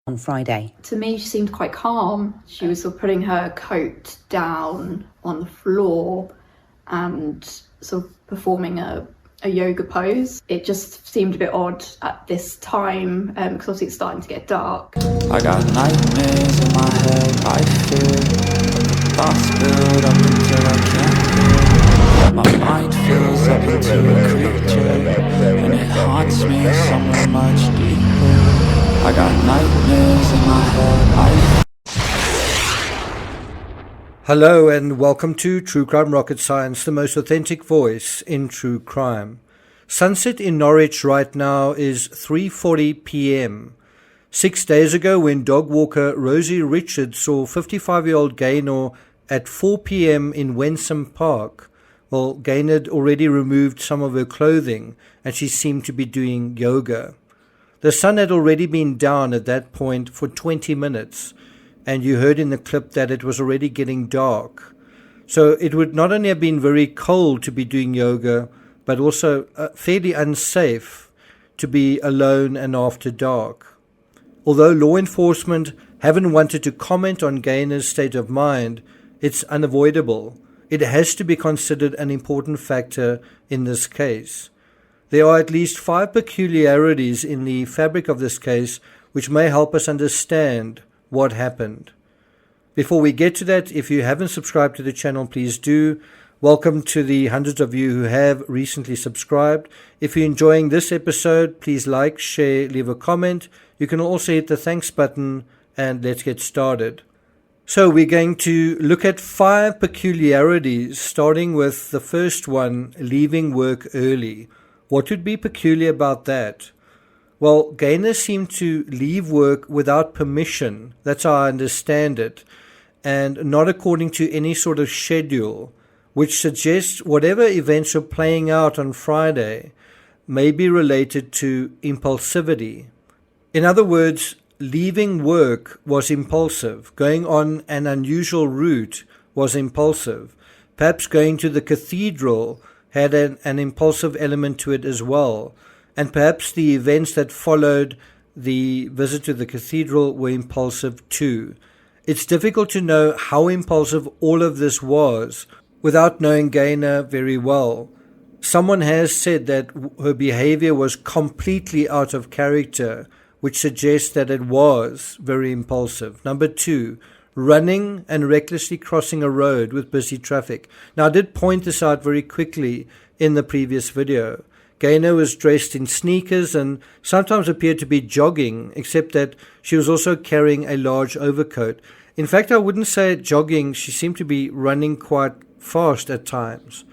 on Friday. To me, she seemed quite calm. She was sort of putting her coat down on the floor and sort of performing a yoga pose. It just seemed a bit odd at this time because obviously it's starting to get dark. I got nightmares in my head, I fear thoughts build up until I can't. My mind fills up into a creature, and it haunts me somewhere much deeper. I got nightmares in my head, Hello and welcome to True Crime Rocket Science, the most authentic voice in true crime. Sunset in Norwich right now is 3:40 p.m. 6 days ago, when dog walker Rosie Richards saw 55-year-old Gaynor at 4 p.m. in Wensum Park, well, Gaynor had already removed some of her clothing and she seemed to be doing yoga. The sun had already been down at that point for 20 minutes, and you heard in the clip that it was already getting dark. So it would not only have been very cold to be doing yoga, but also fairly unsafe to be alone and after dark. Although law enforcement haven't wanted to comment on Gaynor's state of mind, it's unavoidable. It has to be considered an important factor in this case. There are at least 5 peculiarities in the fabric of this case which may help us understand what happened. Before we get to that, if you haven't subscribed to the channel, please do. Welcome to the hundreds of you who have recently subscribed. If you're enjoying this episode, please like, share, leave a comment. You can also hit the thanks button, and let's get started. So we're going to look at 5 peculiarities, starting with the first one, leaving work early. What would be peculiar about that? Well, Gaynor seemed to leave work without permission, that's how I understand it, and not according to any sort of schedule, which suggests whatever events are playing out on Friday may be related to impulsivity. In other words, leaving work was impulsive. Going on an unusual route was impulsive. Perhaps going to the cathedral had an impulsive element to it as well. And perhaps the events that followed the visit to the cathedral were impulsive too. It's difficult to know how impulsive all of this was without knowing Gaynor very well. Someone has said that her behavior was completely out of character, which suggests that it was very impulsive. Number 2, running and recklessly crossing a road with busy traffic. Now, I did point this out very quickly in the previous video. Gaynor was dressed in sneakers and sometimes appeared to be jogging, except that she was also carrying a large overcoat. In fact, I wouldn't say jogging. She seemed to be running quite fast at times.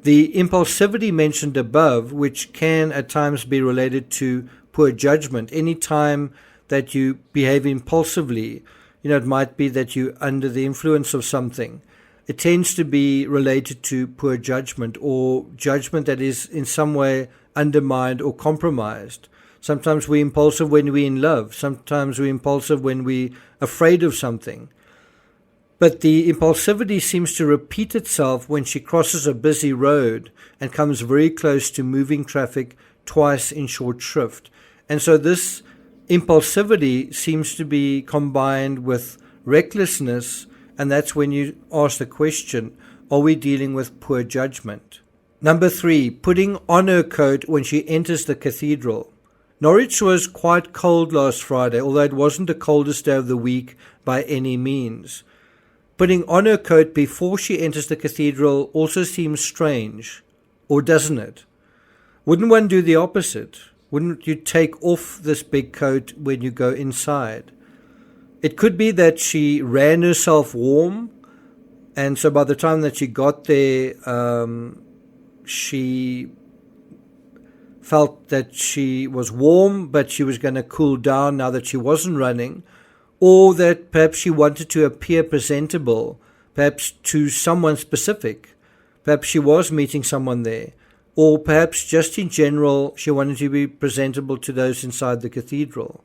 The impulsivity mentioned above, which can at times be related to poor judgment. Any time that you behave impulsively, it might be that you're under the influence of something. It tends to be related to poor judgment, or judgment that is in some way undermined or compromised. Sometimes we're impulsive when we're in love. Sometimes we're impulsive when we're afraid of something. But the impulsivity seems to repeat itself when she crosses a busy road and comes very close to moving traffic twice in short shrift. And so this impulsivity seems to be combined with recklessness, and that's when you ask the question, are we dealing with poor judgment? Number 3, putting on her coat when she enters the cathedral. Norwich was quite cold last Friday, although it wasn't the coldest day of the week by any means. Putting on her coat before she enters the cathedral also seems strange, or doesn't it? Wouldn't one do the opposite? Wouldn't you take off this big coat when you go inside? It could be that she ran herself warm, and so by the time that she got there, she felt that she was warm, but she was going to cool down now that she wasn't running, or that perhaps she wanted to appear presentable, perhaps to someone specific. Perhaps she was meeting someone there, or perhaps just in general she wanted to be presentable to those inside the cathedral.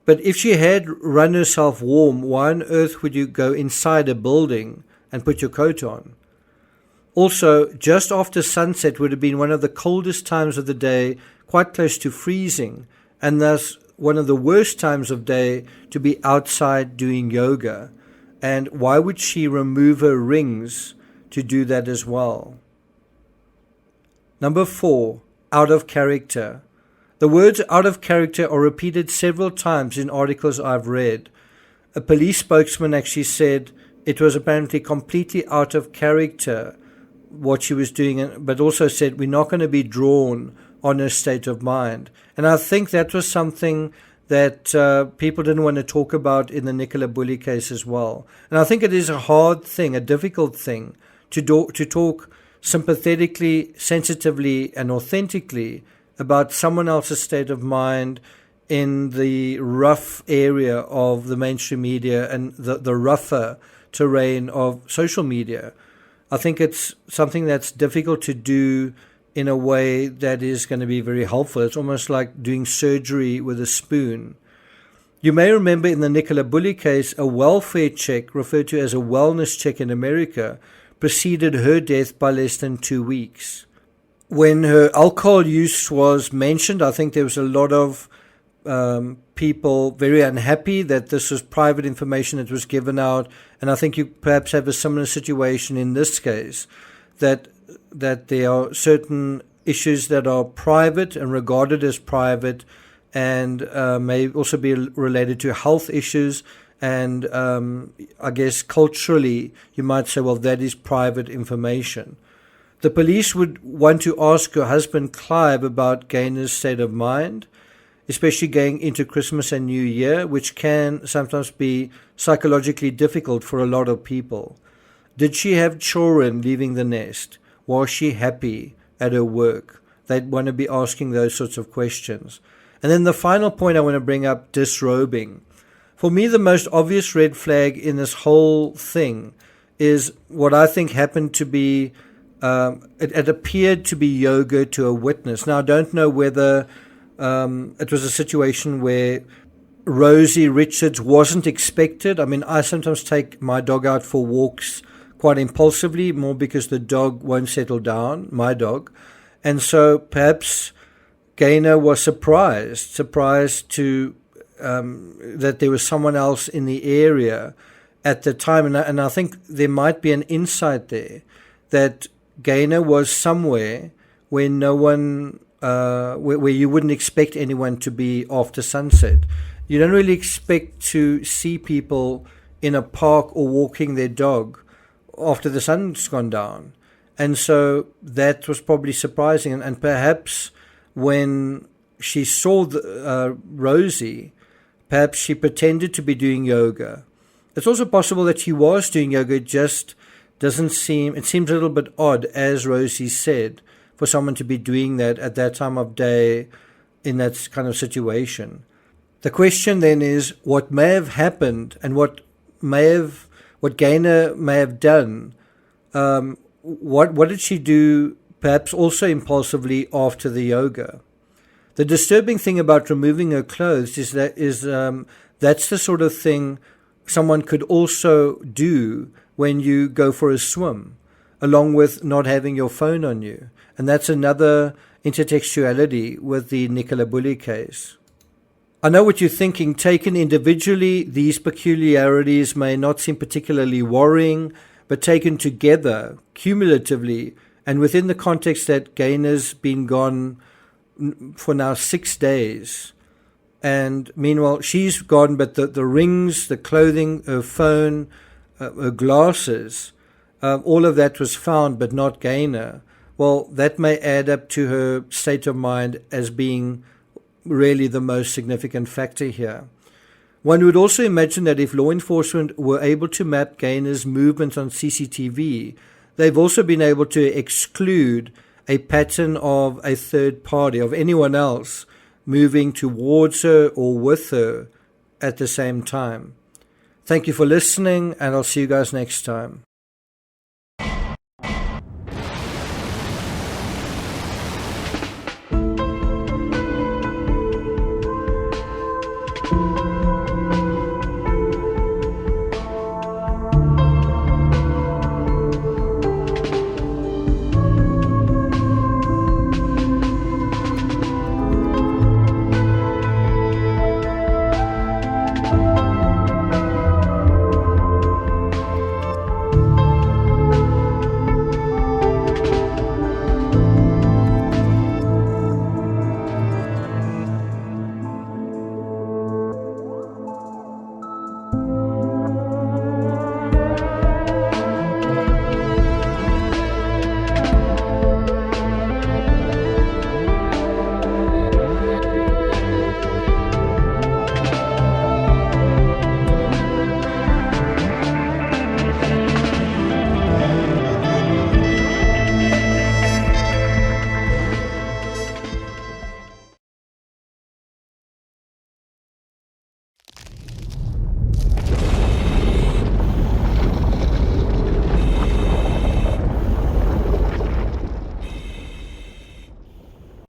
But if she had run herself warm, why on earth would you go inside a building and put your coat on? Also, just after sunset would have been one of the coldest times of the day, quite close to freezing, and thus one of the worst times of day to be outside doing yoga? And why would she remove her rings to do that as well? Number 4, out of character. The words out of character are repeated several times in articles I've read. A police spokesman actually said it was apparently completely out of character what she was doing, but also said we're not going to be drawn on her state of mind. And I think that was something that people didn't want to talk about in the Nicola Bulley case as well. And I think it is a hard thing, a difficult thing, to talk sympathetically, sensitively, and authentically about someone else's state of mind in the rough area of the mainstream media and the rougher terrain of social media. I think it's something that's difficult to do in a way that is going to be very helpful. It's almost like doing surgery with a spoon. You may remember in the Nicola Bulley case, a welfare check, referred to as a wellness check in America, preceded her death by less than 2 weeks. When her alcohol use was mentioned, I think there was a lot of people very unhappy that this was private information that was given out. And I think you perhaps have a similar situation in this case, that there are certain issues that are private and regarded as private, and may also be related to health issues. And I guess culturally, you might say, well, that is private information. The police would want to ask her husband, Clive, about Gaynor's state of mind, especially going into Christmas and New Year, which can sometimes be psychologically difficult for a lot of people. Did she have children leaving the nest? Was she happy at her work? They'd want to be asking those sorts of questions. And then the final point I want to bring up, disrobing. For me, the most obvious red flag in this whole thing is what I think happened to be, it appeared to be yoga to a witness. Now, I don't know whether it was a situation where Rosie Richards wasn't expected. I mean, I sometimes take my dog out for walks quite impulsively, more because the dog won't settle down, my dog. And so perhaps Gaynor was surprised to that there was someone else in the area at the time. And I think there might be an insight there that Gaynor was somewhere where no one, where you wouldn't expect anyone to be after sunset. You don't really expect to see people in a park or walking their dog after the sun's gone down. And so that was probably surprising. And perhaps when she saw Rosie, perhaps she pretended to be doing yoga. It's also possible that she was doing yoga, it just doesn't seem, it seems a little bit odd, as Rosie said, for someone to be doing that at that time of day in that kind of situation. The question then is, what may have happened and what Gaynor may have done, what did she do perhaps also impulsively after the yoga? The disturbing thing about removing her clothes is that's the sort of thing someone could also do when you go for a swim, along with not having your phone on you. And that's another intertextuality with the Nicola Bulley case. I know what you're thinking. Taken individually, these peculiarities may not seem particularly worrying, but taken together, cumulatively, and within the context that Gaynor's been gone for now 6 days, and meanwhile she's gone, but the rings, the clothing, her phone, her glasses, all of that was found, but not Gaynor. Well, that may add up to her state of mind as being really the most significant factor here. One would also imagine that if law enforcement were able to map Gaynor's movements on CCTV, they've also been able to exclude a pattern of a third party, of anyone else moving towards her or with her at the same time. Thank you for listening, and I'll see you guys next time.